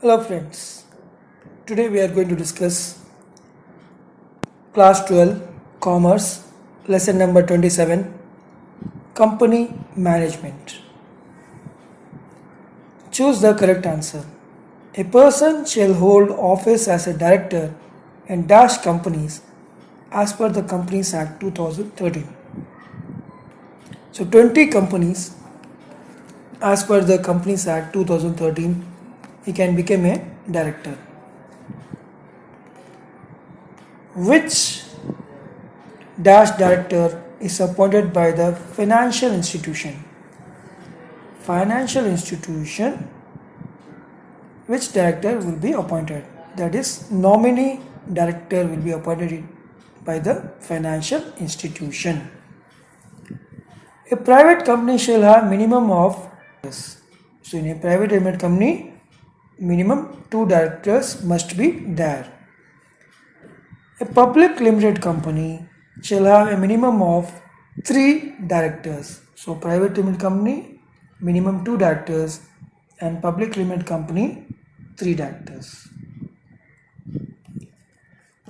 Hello friends, today we are going to discuss class 12 commerce lesson number 27 company management. Choose the correct answer. A person shall hold office as a director in dash companies as per the Companies Act 2013. So 20 companies as per the Companies Act 2013 he can become a director. Which dash director is appointed by the financial institution? Financial institution, which director will be appointed? That is, nominee director will be appointed by the financial institution. A private company shall have minimum of, so in a private limited company, minimum 2 directors must be there. A public limited company shall have a minimum of 3 directors. So private limited company, minimum 2 directors, and public limited company, 3 directors.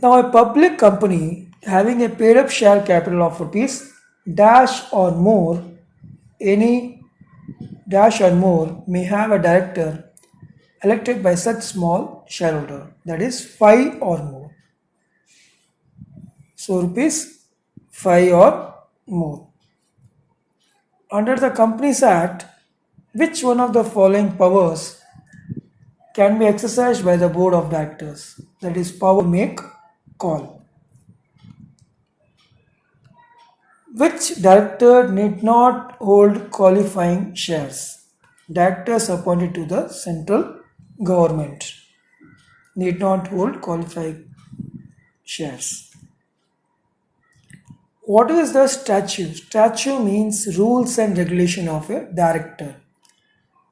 Now a public company having a paid up share capital of rupees dash or more, any dash or more may have a director elected by such small shareholder, that is 5 or more. So rupees 5 or more. Under the Companies Act, which one of the following powers can be exercised by the board of directors? That is, power to make call. Which director need not hold qualifying shares? Directors appointed to the central government need not hold qualifying shares. What is the statute? Statute means rules and regulation of a director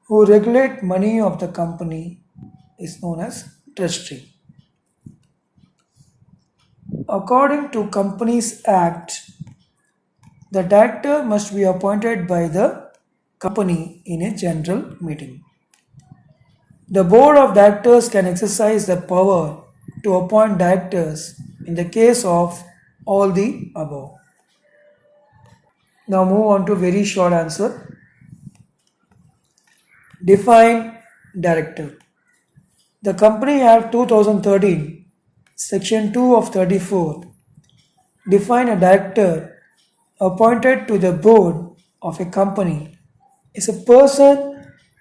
who regulate money of the company is known as trustee. According to Companies Act, the director must be appointed by the company in a general meeting. The board of directors can exercise the power to appoint directors in the case of all the above. Now move on to very short answer. Define director. The Company Act 2013, Section 2 of 34, define a director appointed to the board of a company is a person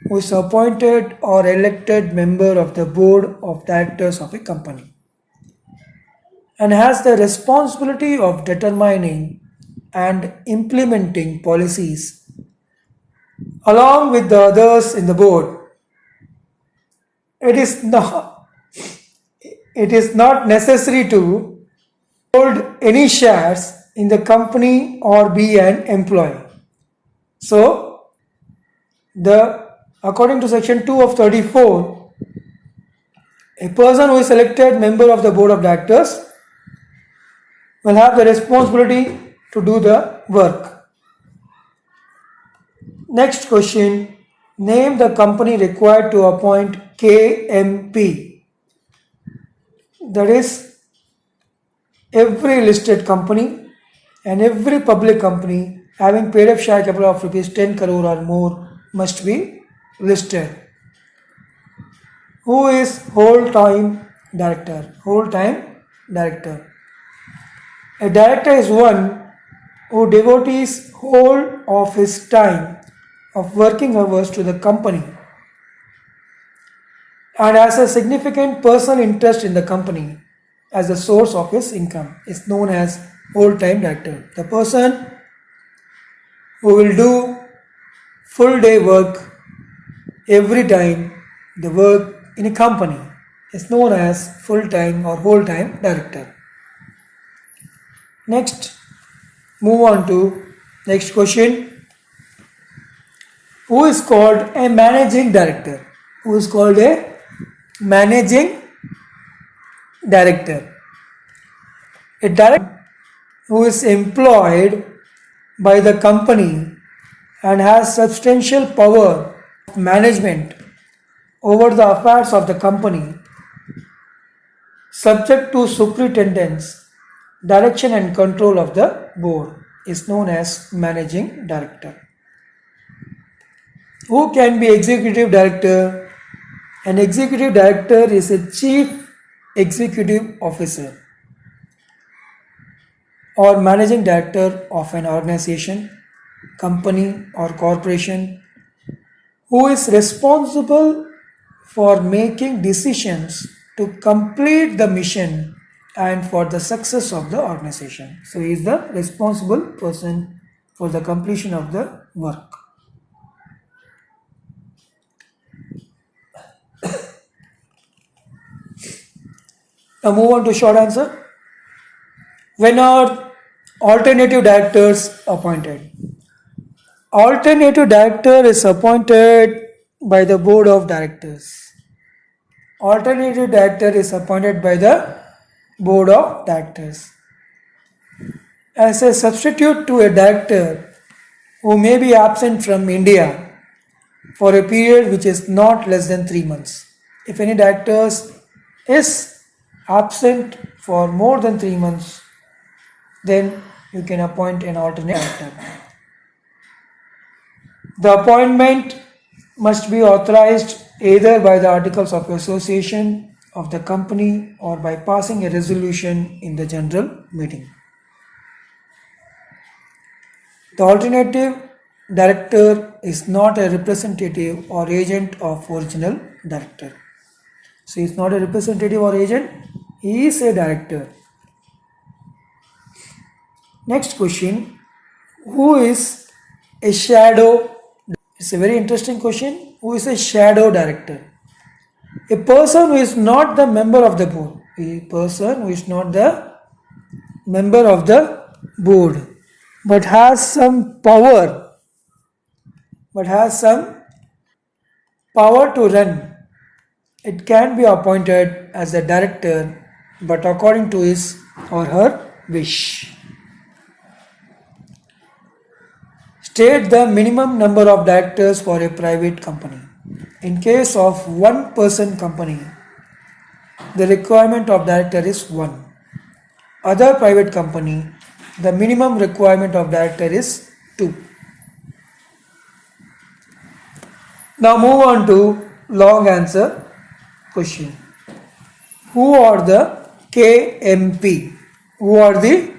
who is appointed or elected member of the board of directors of a company and has the responsibility of determining and implementing policies along with the others in the board. It is not necessary to hold any shares in the company or be an employee. So, according to section 2 of 34, a person who is elected member of the board of directors will have the responsibility to do the work. Next question, name the company required to appoint KMP. That is, every listed company and every public company having paid up share capital of rupees 10 crore or more must be listed. Who is whole-time director? Whole-time director. A director is one who devotes whole of his time of working hours to the company and has a significant personal interest in the company as the source of his income is known as whole-time director. The person who will do full day work every time the work in a company is known as full-time or whole-time director. Next, move on to next question. Who is called a managing director? Who is called a managing director? A director who is employed by the company and has substantial power of management over the affairs of the company, subject to superintendent's direction and control of the board, is known as managing director. Who can be executive director? An executive director is a chief executive officer or managing director of an organization, company, or corporation who is responsible for making decisions to complete the mission and for the success of the organization. So he is the responsible person for the completion of the work. Now move on to short answer. When are alternative directors appointed? Alternative director is appointed by the board of directors. Alternative director is appointed by the board of directors. As a substitute to a director who may be absent from India for a period which is not less than 3 months. If any director is absent for more than 3 months, then you can appoint an alternate director. The appointment must be authorized either by the Articles of Association of the company or by passing a resolution in the general meeting. The alternative director is not a representative or agent of original director. So he is not a representative or agent, he is a director. Next question, who is a shadow? It's a very interesting question. Who is a shadow director? A person who is not the member of the board. A person who is not the member of the board but has some power to run. It can be appointed as a director but according to his or her wish. State the minimum number of directors for a private company. In case of one-person company, the requirement of director is 1. Other private company, the minimum requirement of director is 2. Now move on to long answer question. Who are the KMP? Who are the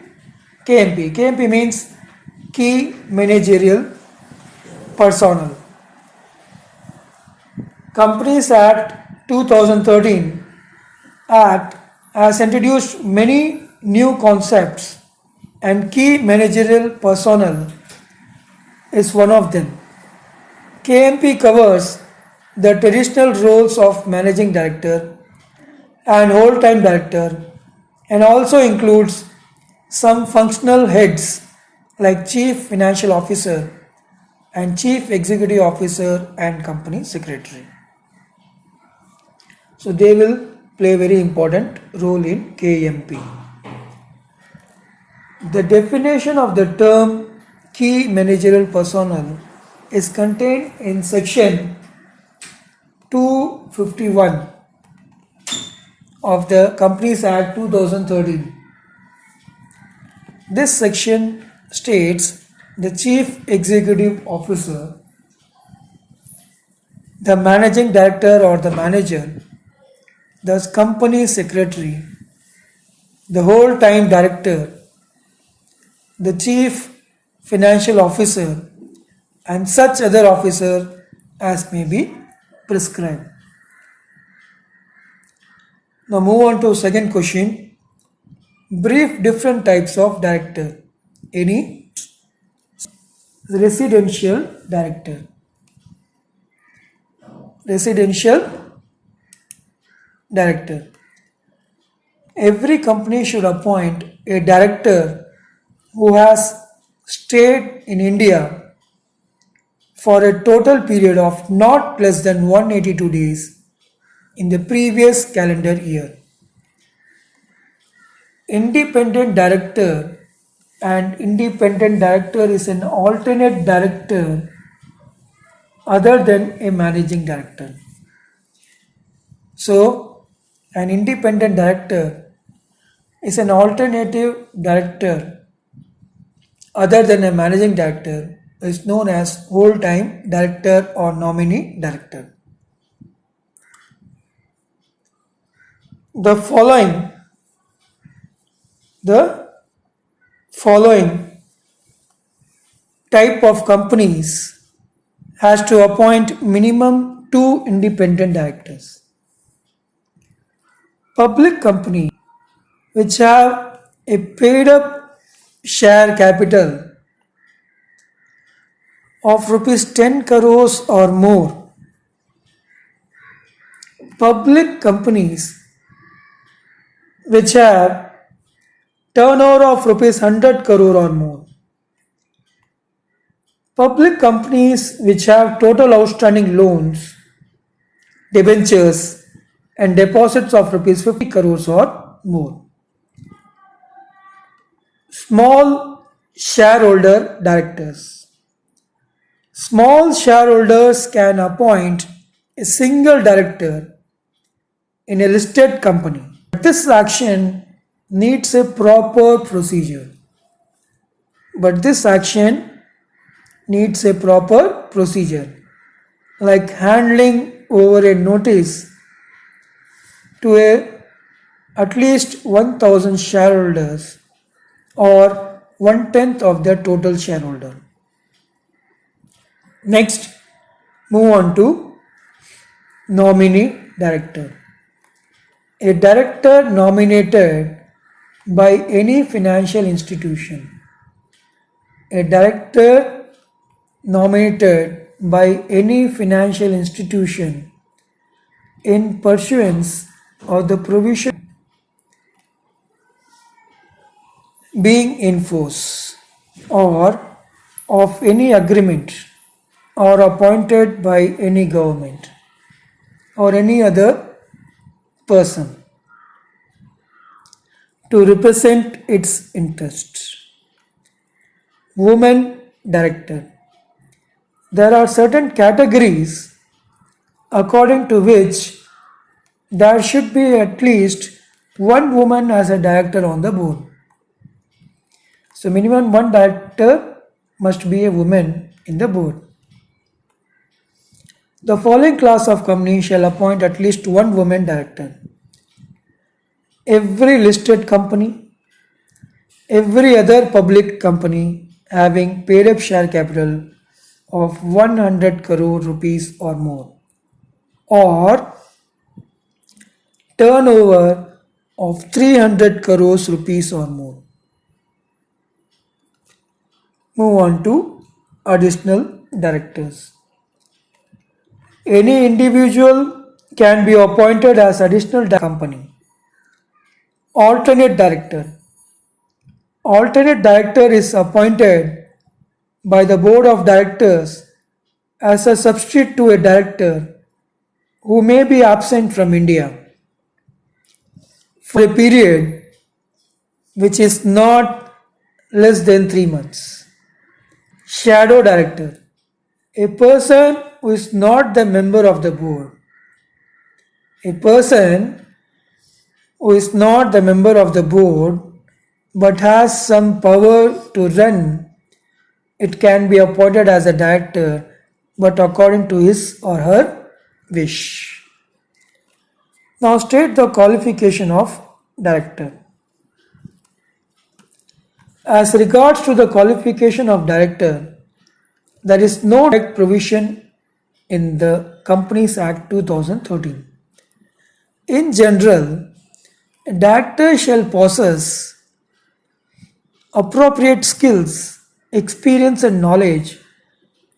KMP? KMP means Key Managerial Personnel. Companies Act 2013 Act has introduced many new concepts and key managerial personnel is one of them. KMP covers the traditional roles of managing director and whole-time director and also includes some functional heads like Chief Financial Officer and Chief Executive Officer and Company Secretary. So they will play a very important role in KMP. The definition of the term key managerial personnel is contained in section 251 of the Companies Act 2013. This section states the Chief Executive Officer, the Managing Director or the Manager, the Company Secretary, the Whole-Time Director, the Chief Financial Officer and such other officer as may be prescribed. Now move on to second question. Brief different types of director. Any? Residential director. Residential director. Every company should appoint a director who has stayed in India for a total period of not less than 182 days in the previous calendar year. Independent director and independent director is an alternate director other than a managing director. So, an independent director is an alternative director other than a managing director, is known as whole-time director or nominee director. The following type of companies has to appoint minimum 2 independent directors. Public company which have a paid up share capital of rupees 10 crores or more. Public companies which have turnover of rupees 100 crore or more. Public companies which have total outstanding loans, debentures and deposits of rupees 50 crores or more. Small shareholder directors. Small shareholders can appoint a single director in a listed company. This action needs a proper procedure. Like handing over a notice to at least 1000 shareholders or 1/10 of their total shareholder. Next, move on to nominee director. A director nominated by any financial institution. A director nominated by any financial institution in pursuance of the provision being in force or of any agreement or appointed by any government or any other person to represent its interests. Women director. There are certain categories according to which there should be at least one woman as a director on the board. So minimum one director must be a woman in the board. The following class of companies shall appoint at least one woman director. Every listed company, every other public company having paid up share capital of 100 crore rupees or more, or turnover of 300 crores rupees or more. Move on to additional directors. Any individual can be appointed as additional company. Alternate director. Alternate director is appointed by the board of directors as a substitute to a director who may be absent from India for a period which is not less than 3 months. Shadow director. A person who is not the member of the board. A person who is not the member of the board but has some power to run, it can be appointed as a director but according to his or her wish. Now state the qualification of director. As regards to the qualification of director, there is no direct provision in the Companies Act 2013. In general, a director shall possess appropriate skills, experience and knowledge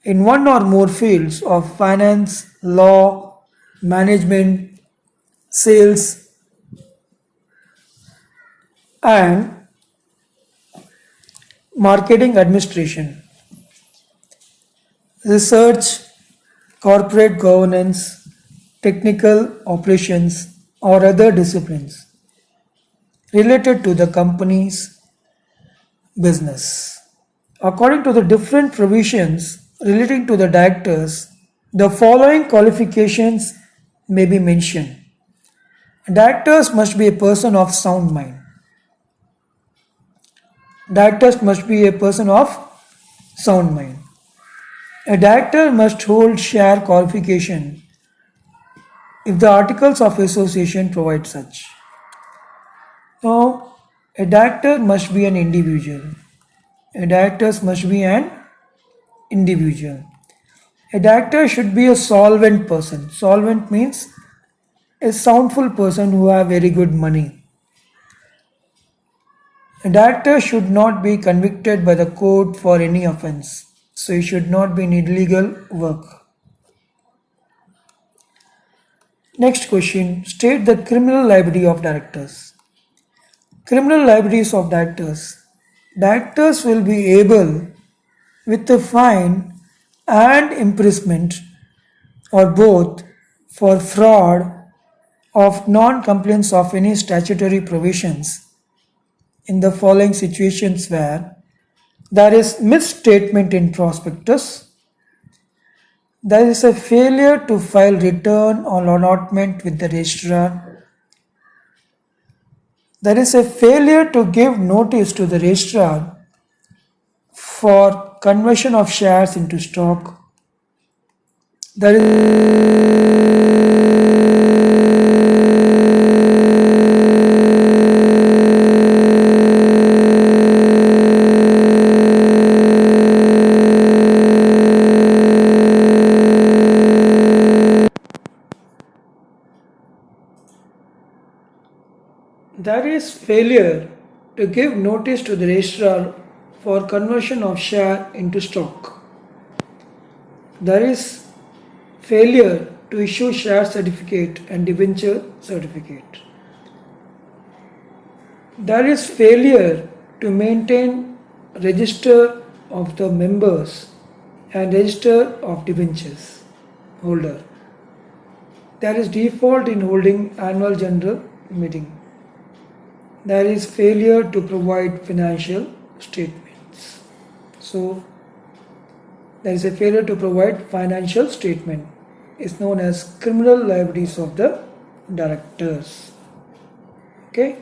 in one or more fields of finance, law, management, sales and marketing administration, research, corporate governance, technical operations or other disciplines related to the company's business. According to the different provisions relating to the directors, the following qualifications may be mentioned. Directors must be a person of sound mind. Directors must be a person of sound mind. A director must hold share qualification if the articles of association provide such. Now, a director must be an individual. A director must be an individual. A director should be a solvent person. Solvent means a soundful person who have very good money. A director should not be convicted by the court for any offense. So he should not be in illegal work. Next question. State the criminal liability of directors. Criminal liabilities of directors. Directors will be able, with a fine and imprisonment or both, for fraud of non-compliance of any statutory provisions in the following situations where there is misstatement in prospectus, there is a failure to file return or allotment with the registrar, there is a failure to give notice to the registrar for conversion of shares into stock, there is failure to give notice to the registrar for conversion of share into stock. There is failure to issue share certificate and debenture certificate. There is failure to maintain register of the members and register of debentures holder. There is default in holding annual general meeting. There is failure to provide financial statements. So, there is a failure to provide financial statement. It's known as criminal liabilities of the directors. Okay.